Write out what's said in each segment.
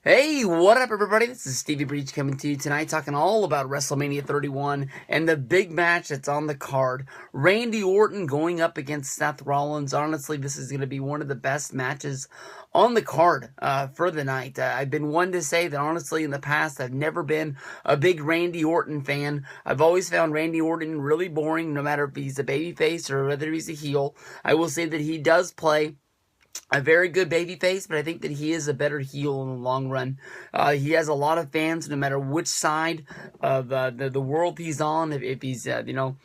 Hey, what up, everybody? This is Stevie Breach coming to you tonight, talking all about WrestleMania 31 and the big match that's on the card. Randy Orton going up against Seth Rollins. Honestly, this is going to be one of the best matches on the card for the night. I've been one to say that, honestly, in the past, I've never been a big Randy Orton fan. I've always found Randy Orton really boring, no matter if he's a babyface or whether he's a heel. I will say that he does play a very good babyface, but I think that he is a better heel in the long run. He has a lot of fans, no matter which side of the world he's on. If he's the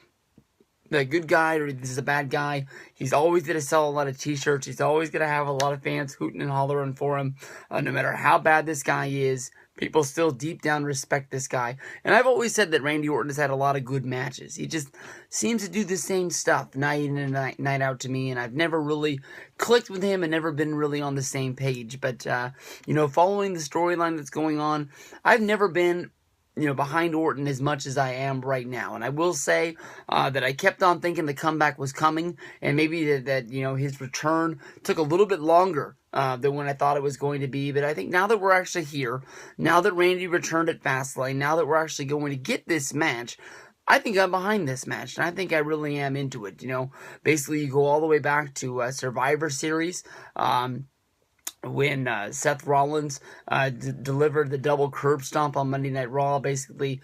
good guy or if this is a bad guy, he's always going to sell a lot of t-shirts. He's always going to have a lot of fans hooting and hollering for him. No matter how bad this guy is, people still deep down respect this guy. And I've always said that Randy Orton has had a lot of good matches. He just seems to do the same stuff night in and night out to me, and I've never really clicked with him and never been really on the same page. But, following the storyline that's going on, I've never been behind Orton as much as I am right now. And I will say that I kept on thinking the comeback was coming, and maybe that his return took a little bit longer than when I thought it was going to be. But I think now that we're actually here, now that Randy returned at Fastlane, now that we're actually going to get this match, I think I'm behind this match, and I think I really am into it. Basically you go all the way back to Survivor Series, when Seth Rollins delivered the double curb stomp on Monday Night Raw, basically,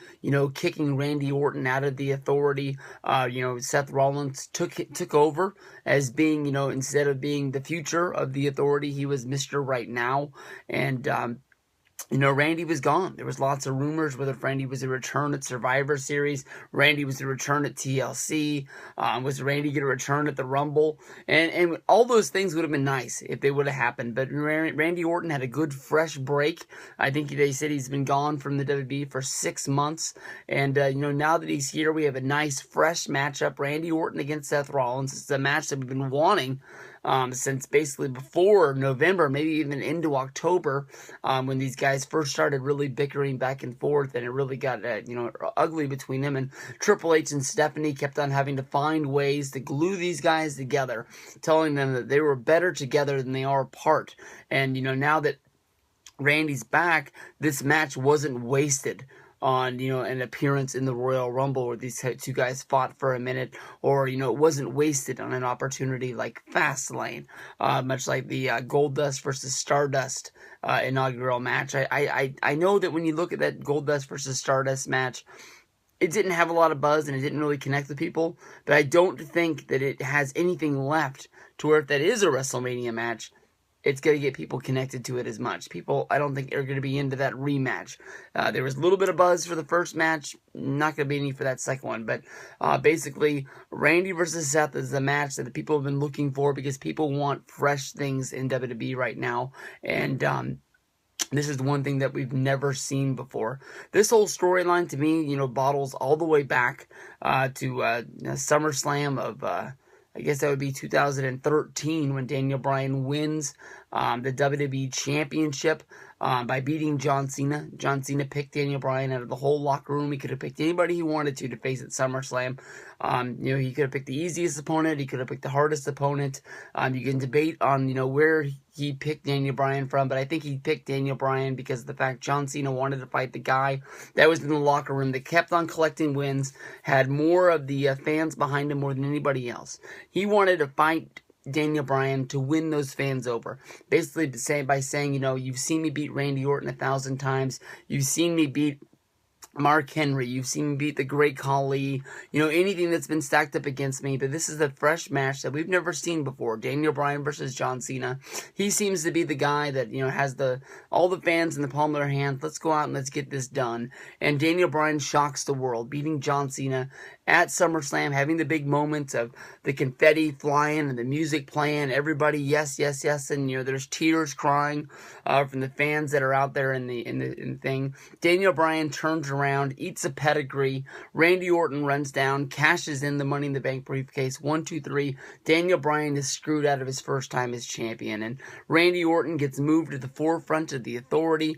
kicking Randy Orton out of the Authority. Seth Rollins took over as being, instead of being the future of the Authority, he was Mr. Right Now. And Randy was gone. There was lots of rumors whether Randy was a return at Survivor Series, Randy was a return at TLC, was Randy going to return at the Rumble, and all those things would have been nice if they would have happened. But Randy Orton had a good fresh break. I think they said he's been gone from the WWE for 6 months, and now that he's here, we have a nice fresh matchup. Randy Orton against Seth Rollins. It's a match that we've been wanting since basically before November, maybe even into October, when these guys first started really bickering back and forth, and it really got ugly between them. And Triple H and Stephanie kept on having to find ways to glue these guys together, telling them that they were better together than they are apart. And now that Randy's back, this match wasn't wasted on an appearance in the Royal Rumble where these two guys fought for a minute, or it wasn't wasted on an opportunity like Fastlane, much like the Goldust versus Stardust inaugural match. I know that when you look at that Goldust versus Stardust match, it didn't have a lot of buzz and it didn't really connect with people, but I don't think that it has anything left to where if that is a WrestleMania match, it's going to get people connected to it as much. People, I don't think, are going to be into that rematch. There was a little bit of buzz for the first match. Not going to be any for that second one. But basically, Randy versus Seth is the match that the people have been looking for because people want fresh things in WWE right now. And this is one thing that we've never seen before. This whole storyline, to me, bottles all the way back to SummerSlam of... I guess that would be 2013 when Daniel Bryan wins the WWE Championship by beating John Cena. John Cena picked Daniel Bryan out of the whole locker room. He could have picked anybody he wanted to face at SummerSlam. He could have picked the easiest opponent. He could have picked the hardest opponent. You can debate on, where he picked Daniel Bryan from, but I think he picked Daniel Bryan because of the fact John Cena wanted to fight the guy that was in the locker room that kept on collecting wins, had more of the fans behind him more than anybody else. He wanted to fight Daniel Bryan to win those fans over. Basically by saying, you've seen me beat Randy Orton 1,000 times. You've seen me beat Mark Henry, you've seen me beat the Great Khali, anything that's been stacked up against me, but this is a fresh match that we've never seen before. Daniel Bryan versus John Cena. He seems to be the guy that, has all the fans in the palm of their hands. Let's go out and let's get this done. And Daniel Bryan shocks the world, beating John Cena at SummerSlam, having the big moments of the confetti flying and the music playing, everybody yes, yes, yes, and there's tears crying from the fans that are out there in the thing. Daniel Bryan turns around, eats a pedigree. Randy Orton runs down, cashes in the Money in the Bank briefcase. 1, 2, 3. Daniel Bryan is screwed out of his first time as champion, and Randy Orton gets moved to the forefront of the Authority,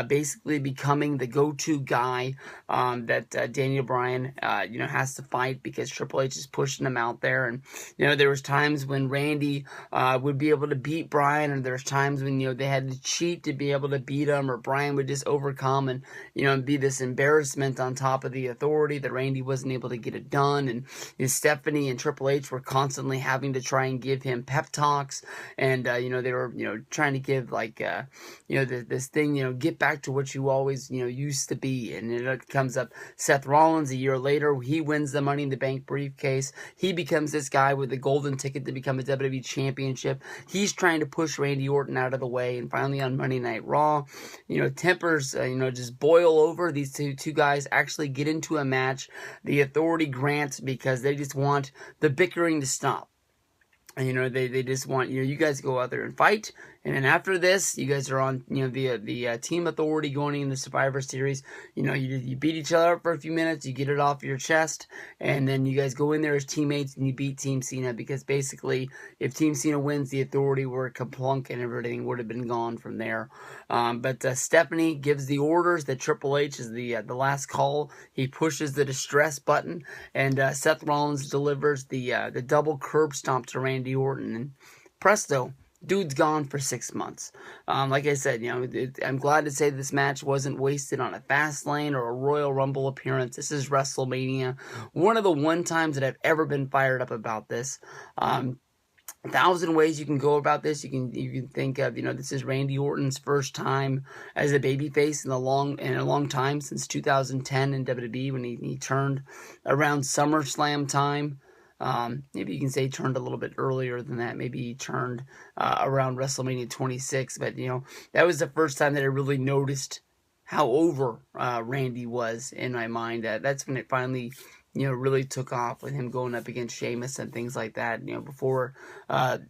basically becoming the go-to guy that Daniel Bryan has to fight because Triple H is pushing him out there. And, you know, there was times when Randy would be able to beat Bryan, and there's times when, you know, they had to cheat to be able to beat him, or Bryan would just overcome and, you know, be this embarrassment on top of the Authority that Randy wasn't able to get it done. And, you know, Stephanie and Triple H were constantly having to try and give him pep talks, and, you know, they were, you know, trying to give, like, you know, this thing, you know, get back to what you always, you know, used to be. And it comes up Seth Rollins a year later. He wins the Money in the Bank briefcase. He becomes this guy with the golden ticket to become a WWE Championship. He's trying to push Randy Orton out of the way. And finally on Monday Night Raw, you know, tempers, you know, just boil over. These two guys actually get into a match. The Authority grants because they just want the bickering to stop. And, you know, they just want, you know, you guys go out there and fight. And then after this, you guys are on, you know, the Team Authority going into Survivor Series. You know, you beat each other up for a few minutes, you get it off your chest, and then you guys go in there as teammates and you beat Team Cena, because basically, if Team Cena wins, the Authority were kaplunk and everything would have been gone from there. But Stephanie gives the orders that Triple H is the last call. He pushes the distress button, and Seth Rollins delivers the double curb stomp to Randy Orton, and presto, dude's gone for 6 months. Like I said, you know, I'm glad to say this match wasn't wasted on a Fastlane or a Royal Rumble appearance. This is WrestleMania. One of the one times that I've ever been fired up about this. 1,000 ways you can go about this. You can think of, you know, this is Randy Orton's first time as a babyface in a long time, since 2010 in WWE, when he turned around SummerSlam time. Maybe you can say turned a little bit earlier than that. Maybe he turned around WrestleMania 26. But, you know, that was the first time that I really noticed how over Randy was in my mind. That's when it finally, you know, really took off, with him going up against Sheamus and things like that. You know, before the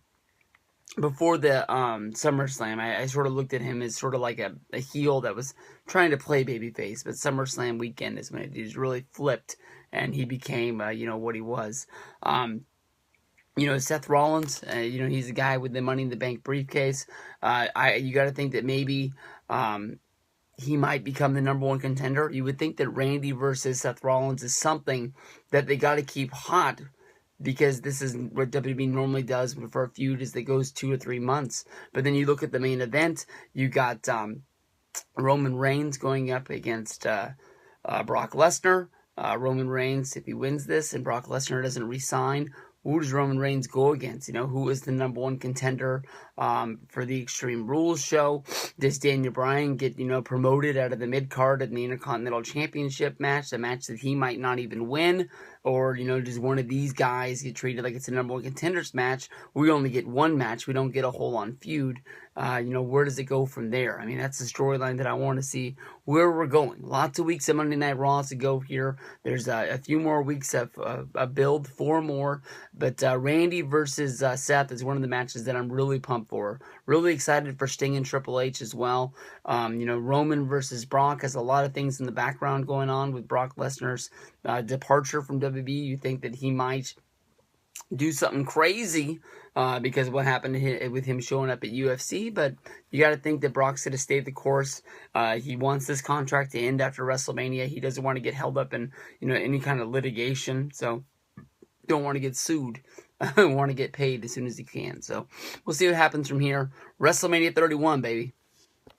SummerSlam, I sort of looked at him as sort of like a heel that was trying to play babyface. But SummerSlam weekend is when it just really flipped, and he became, you know, what he was. You know, Seth Rollins, you know, he's a guy with the Money in the Bank briefcase. You got to think that maybe he might become the #1 contender. You would think that Randy versus Seth Rollins is something that they got to keep hot, because this is what WWE normally does for a feud, is that goes 2 or 3 months. But then you look at the main event, you got Roman Reigns going up against Brock Lesnar. Roman Reigns, if he wins this and Brock Lesnar doesn't resign, who does Roman Reigns go against? You know, who is the #1 contender for the Extreme Rules show? Does Daniel Bryan get, you know, promoted out of the mid-card in the Intercontinental Championship match, a match that he might not even win? Or, you know, does one of these guys get treated like it's a #1 contenders match? We only get one match. We don't get a whole-on feud. You know, where does it go from there? I mean, that's the storyline that I want to see where we're going. Lots of weeks of Monday Night Raw to go here. There's a few more weeks of a build, 4 more. But Randy versus Seth is one of the matches that I'm really pumped for. Really excited for Sting and Triple H as well. You know, Roman versus Brock has a lot of things in the background going on with Brock Lesnar's departure from WWE. You think that he might do something crazy because of what happened with him showing up at UFC, but you got to think that Brock's going to stay the course. He wants this contract to end after WrestleMania. He doesn't want to get held up in, you know, any kind of litigation, so don't want to get sued. Want to get paid as soon as he can. So we'll see what happens from here. WrestleMania 31, baby.